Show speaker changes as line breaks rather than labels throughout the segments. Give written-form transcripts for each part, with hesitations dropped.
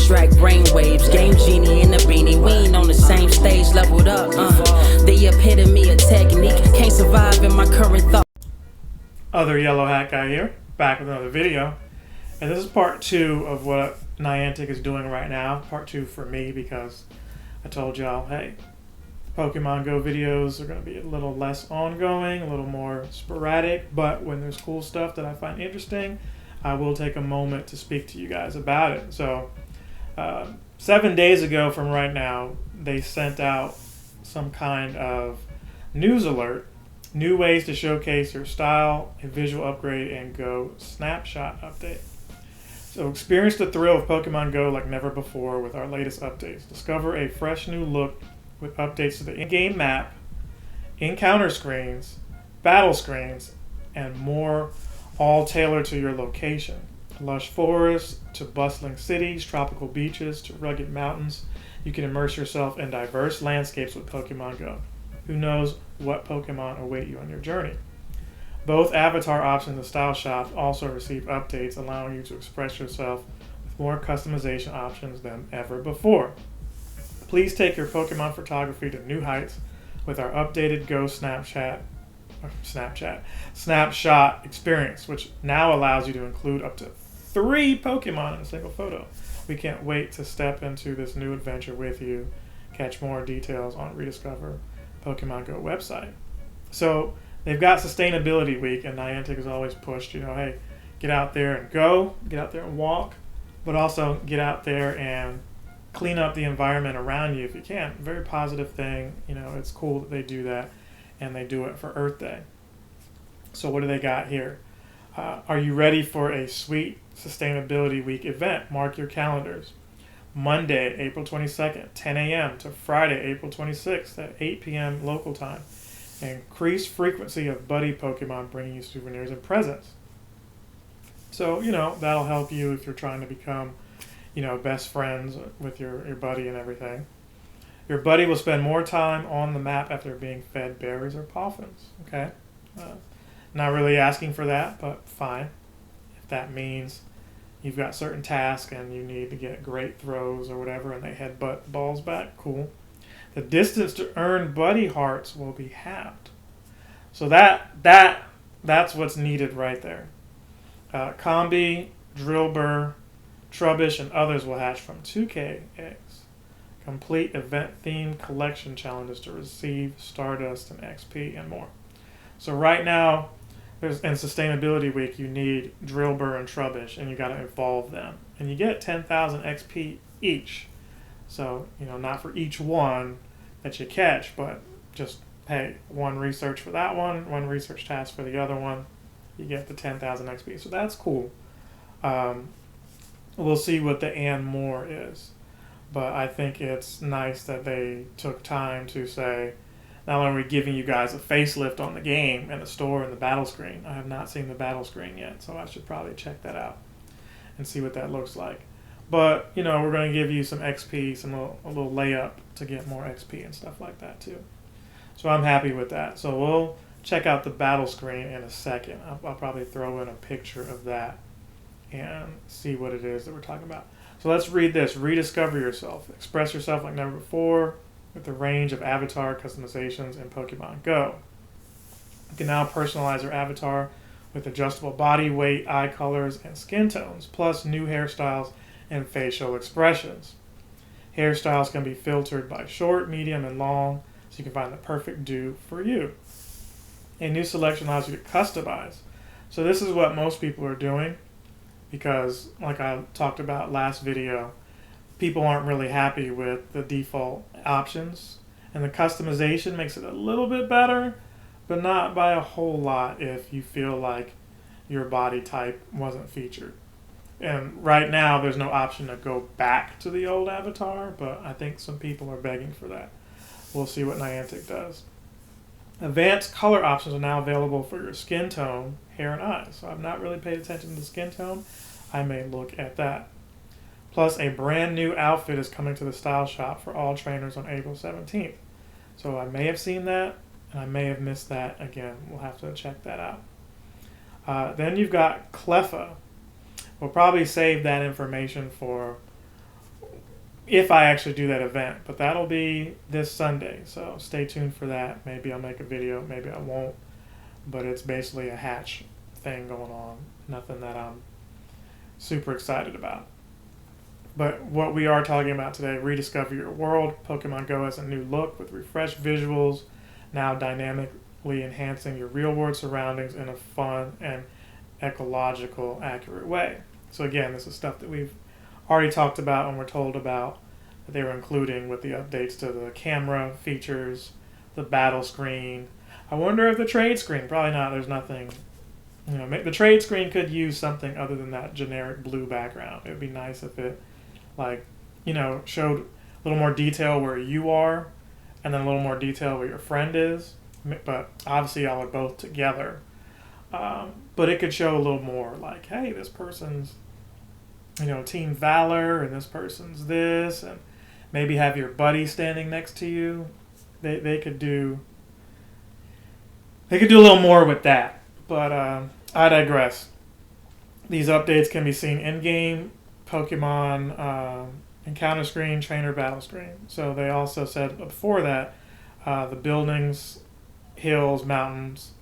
abstract brainwaves. Game genie in the beanie, we ain't on the same stage, leveled up. The epitome of technique, can't survive in my current thought.
Other yellow hat guy here, back with another video. And this is part 2 of what Niantic is doing right now. Part 2 for me, because I told y'all, hey, Pokemon Go videos are going to be a little less ongoing, a little more sporadic, but when there's cool stuff that I find interesting, I will take a moment to speak to you guys about it. So 7 days ago from right now, they sent out some kind of news alert, new ways to showcase your style, a visual upgrade, and Go snapshot update. So experience the thrill of Pokemon Go like never before with our latest updates. Discover a fresh new look with updates to the in-game map, encounter screens, battle screens, and more, all tailored to your location. Lush forests to bustling cities, tropical beaches to rugged mountains. You can immerse yourself in diverse landscapes with Pokemon Go. Who knows what Pokemon await you on your journey? Both avatar options in the Style Shop also receive updates, allowing you to express yourself with more customization options than ever before. Please take your Pokemon photography to new heights with our updated Go Snapshot experience, which now allows you to include up to 3 Pokemon in a single photo. We can't wait to step into this new adventure with you. Catch more details on Rediscover Pokemon Go website. So they've got Sustainability Week, and Niantic has always pushed, hey, get out there and go, get out there and walk, but also get out there and clean up the environment around you if you can. Very positive thing. It's cool that they do that, and they do it for Earth Day. So what do they got here? Are you ready for a sweet Sustainability Week event? Mark your calendars. Monday, April 22nd, 10 a.m. to Friday, April 26th at 8 p.m. local time. Increased frequency of buddy Pokemon bringing you souvenirs and presents. So, that'll help you if you're trying to become, best friends with your buddy and everything. Your buddy will spend more time on the map after being fed berries or poffins. Okay? Not really asking for that, but fine. If that means you've got certain tasks and you need to get great throws or whatever and they headbutt balls back, cool. The distance to earn buddy hearts will be halved. So that's what's needed right there. Combi, Drillbur, Trubbish, and others will hatch from 2K eggs. Complete event-themed collection challenges to receive Stardust and XP and more. So right now, in Sustainability Week, you need Drillbur and Trubbish, and you got to evolve them. And you get 10,000 XP each. So, not for each one that you catch, but just, hey, one research for that one research task for the other one. You get the 10,000 XP. So that's cool. We'll see what the and more is. But I think it's nice that they took time to say, not only are we giving you guys a facelift on the game and the store and the battle screen. I have not seen the battle screen yet, so I should probably check that out and see what that looks like. But, we're going to give you some XP, a little layup to get more XP and stuff like that too. So I'm happy with that. So we'll check out the battle screen in a second. I'll probably throw in a picture of that and see what it is that we're talking about. So let's read this. Rediscover yourself. Express yourself like never before with a range of avatar customizations in Pokemon Go. You can now personalize your avatar with adjustable body, weight, eye colors, and skin tones, plus new hairstyles and facial expressions. Hairstyles can be filtered by short, medium, and long, so you can find the perfect do for you. A new selection allows you to customize. So this is what most people are doing, because like I talked about last video, people aren't really happy with the default options, and the customization makes it a little bit better, but not by a whole lot if you feel like your body type wasn't featured. And right now there's no option to go back to the old avatar, but I think some people are begging for that. We'll see what Niantic does. Advanced color options are now available for your skin tone, hair, and eyes. So I've not really paid attention to the skin tone. I may look at that. Plus, a brand new outfit is coming to the Style Shop for all trainers on April 17th. So I may have seen that, and I may have missed that again. We'll have to check that out. Then you've got Cleffa. We'll probably save that information for if I actually do that event. But that'll be this Sunday, so stay tuned for that. Maybe I'll make a video, maybe I won't. But it's basically a hatch thing going on. Nothing that I'm super excited about. But what we are talking about today, rediscover your world. Pokemon Go has a new look with refreshed visuals, now dynamically enhancing your real-world surroundings in a fun and ecological accurate way. So again, this is stuff that we've already talked about and we're told about that they were including with the updates to the camera features, the battle screen. I wonder if the trade screen, probably not, there's nothing, the trade screen could use something other than that generic blue background. It would be nice if it, showed a little more detail where you are and then a little more detail where your friend is. But obviously y'all are both together. But it could show a little more like, hey, this person's, Team Valor and this person's this, and maybe have your buddy standing next to you. They could do a little more with that. But I digress. These updates can be seen in-game, Pokemon encounter screen, trainer battle screen. So they also said before that, the buildings, hills, mountains,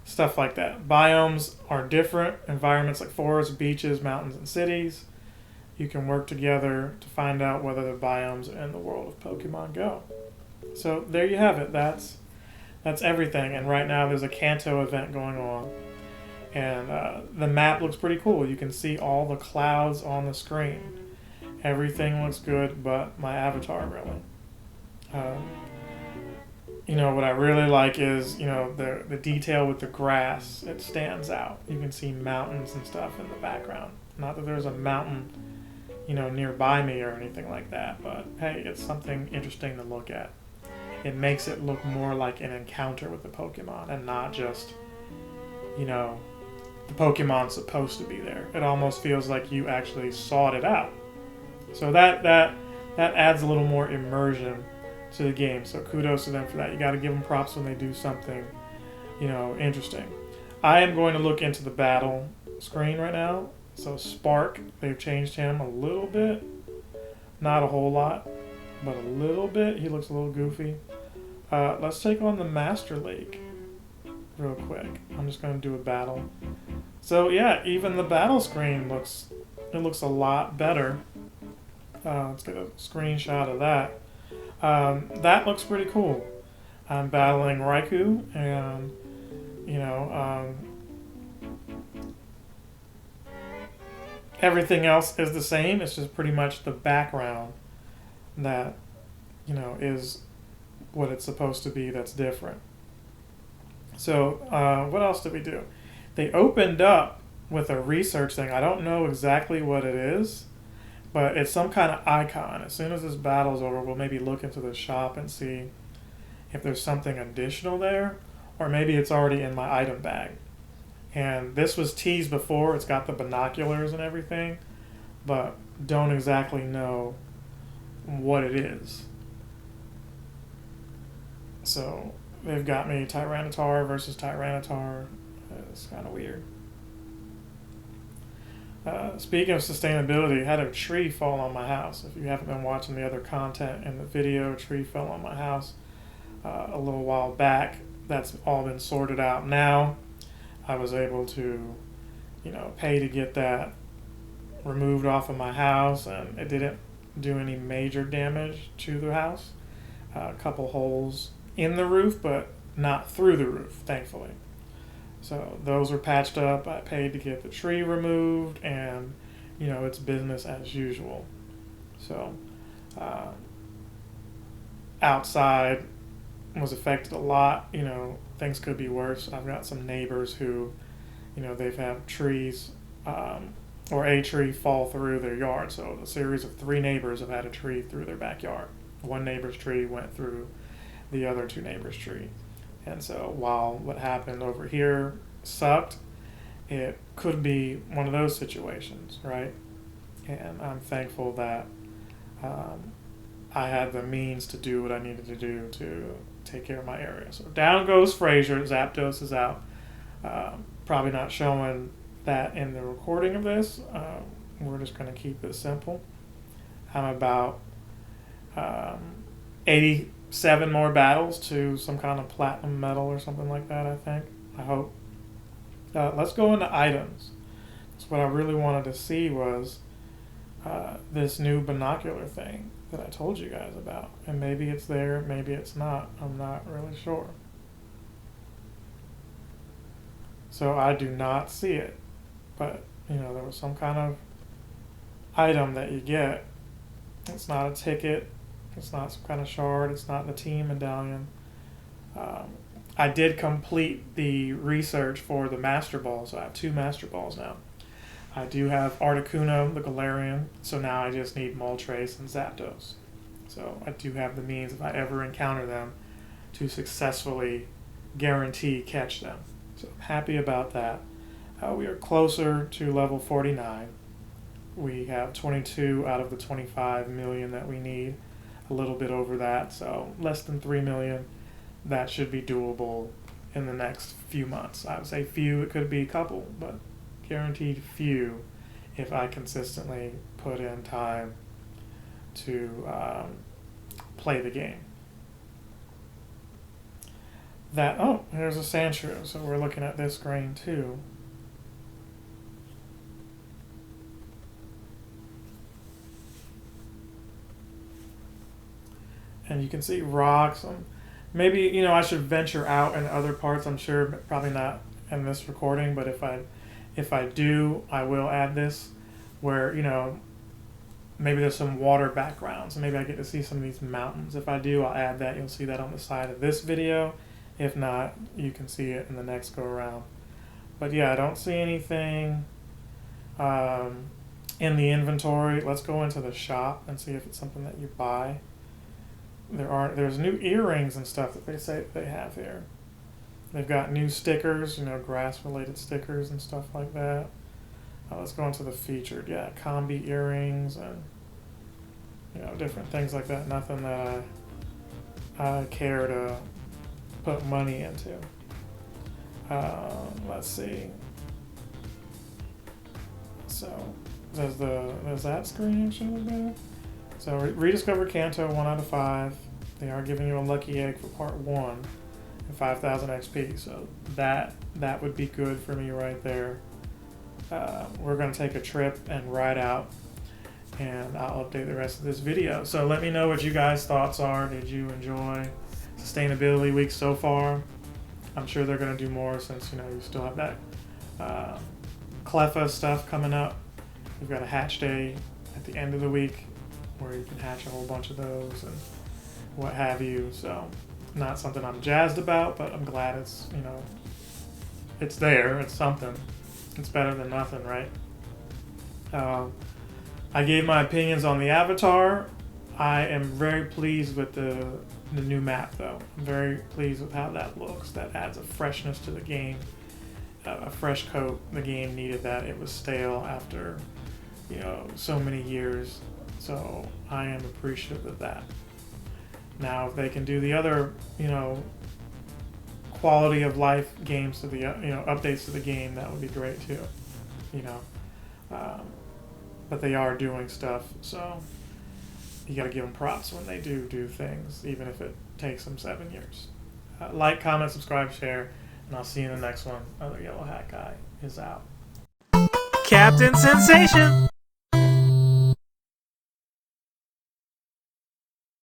stuff like that. Biomes are different. Environments like forests, beaches, mountains, and cities. You can work together to find out whether the biomes are in the world of Pokemon Go. So there you have it. That's everything. And right now there's a Kanto event going on. And the map looks pretty cool. You can see all the clouds on the screen. Everything looks good but my avatar, really. What I really like is, the detail with the grass. It stands out. You can see mountains and stuff in the background. Not that there's a mountain, nearby me or anything like that, but hey, it's something interesting to look at. It makes it look more like an encounter with the Pokemon and not just, the Pokemon's supposed to be there. It almost feels like you actually sought it out. So that adds a little more immersion to the game. So kudos to them for that. You got to give them props when they do something, interesting. I am going to look into the battle screen right now. So Spark, they've changed him a little bit. Not a whole lot, but a little bit. He looks a little goofy. Let's take on the Master League real quick. I'm just going to do a battle. So yeah, even the battle screen looks a lot better. Let's get a screenshot of that. That looks pretty cool. I'm battling Raikou, and everything else is the same. It's just pretty much the background that is what it's supposed to be that's different. So what else did we do? They opened up with a research thing. I don't know exactly what it is, but it's some kind of icon. As soon as this battle's over, we'll maybe look into the shop and see if there's something additional there, or maybe it's already in my item bag. And this was teased before. It's got the binoculars and everything, but don't exactly know what it is. So they've got me Tyranitar versus Tyranitar. It's kind of weird. Speaking of sustainability, I had a tree fall on my house. If you haven't been watching the other content in the video, a tree fell on my house a little while back. That's all been sorted out now. I was able to, pay to get that removed off of my house, and it didn't do any major damage to the house. A couple holes in the roof, but not through the roof, thankfully. So those were patched up. I paid to get the tree removed, and it's business as usual. So outside was affected a lot. Things could be worse. I've got some neighbors who, they've had trees or a tree fall through their yard. So a series of 3 neighbors have had a tree through their backyard. One neighbor's tree went through the other 2 neighbors' tree. And so while what happened over here sucked, it could be one of those situations, right? And I'm thankful that I had the means to do what I needed to do to take care of my area. So down goes Frazier. Zapdos is out. Probably not showing that in the recording of this. We're just going to keep it simple. I'm about um, 87 more battles to some kind of platinum medal or something like that, I think. I hope. Let's go into items. So what I really wanted to see was this new binocular thing that I told you guys about. And maybe it's there, maybe it's not. I'm not really sure. So I do not see it. But, there was some kind of item that you get. It's not a ticket. It's not some kind of shard. It's not the team medallion. I did complete the research for the Master Balls. So I have 2 Master Balls now. I do have Articuno, the Galarian, so now I just need Moltres and Zapdos. So I do have the means, if I ever encounter them, to successfully guarantee catch them. So I'm happy about that. We are closer to level 49. We have 22 out of the 25 million that we need, a little bit over that, so less than 3 million. That should be doable in the next few months. I would say few, it could be a couple, but guaranteed few if I consistently put in time to play the game. Here's a Sandshrew, so we're looking at this grain too. And you can see rocks. Maybe, I should venture out in other parts. I'm sure probably not in this recording, but if I do, I will add this where, maybe there's some water backgrounds. Maybe I get to see some of these mountains. If I do, I'll add that. You'll see that on the side of this video. If not, you can see it in the next go around. But yeah, I don't see anything in the inventory. Let's go into the shop and see if it's something that you buy. There's new earrings and stuff that they say they have here. They've got new stickers, grass-related stickers and stuff like that. Let's go into the featured. Yeah, combi earrings and, different things like that. Nothing that I care to put money into. Let's see. So, does that screen actually look better? So, rediscover Kanto 1 out of 5. They are giving you a lucky egg for part 1 and 5,000 XP. So that would be good for me right there. We're going to take a trip and ride out, and I'll update the rest of this video. So let me know what you guys' thoughts are. Did you enjoy Sustainability Week so far? I'm sure they're going to do more since, you still have that Cleffa stuff coming up. We've got a hatch day at the end of the week where you can hatch a whole bunch of those and what have you. So not something I'm jazzed about, but I'm glad it's, it's there. It's something. It's better than nothing, right? I gave my opinions on the avatar. I am very pleased with the new map, though. I'm very pleased with how that looks. That adds a freshness to the game, a fresh coat. The game needed that. It was stale after, so many years. So I am appreciative of that. Now, if they can do the other, quality of life games to the, updates to the game, that would be great too, but they are doing stuff, so you got to give them props when they do things, even if it takes them 7 years. Like, comment, subscribe, share, and I'll see you in the next one. Other Yellow Hat Guy is out. Captain Sensation!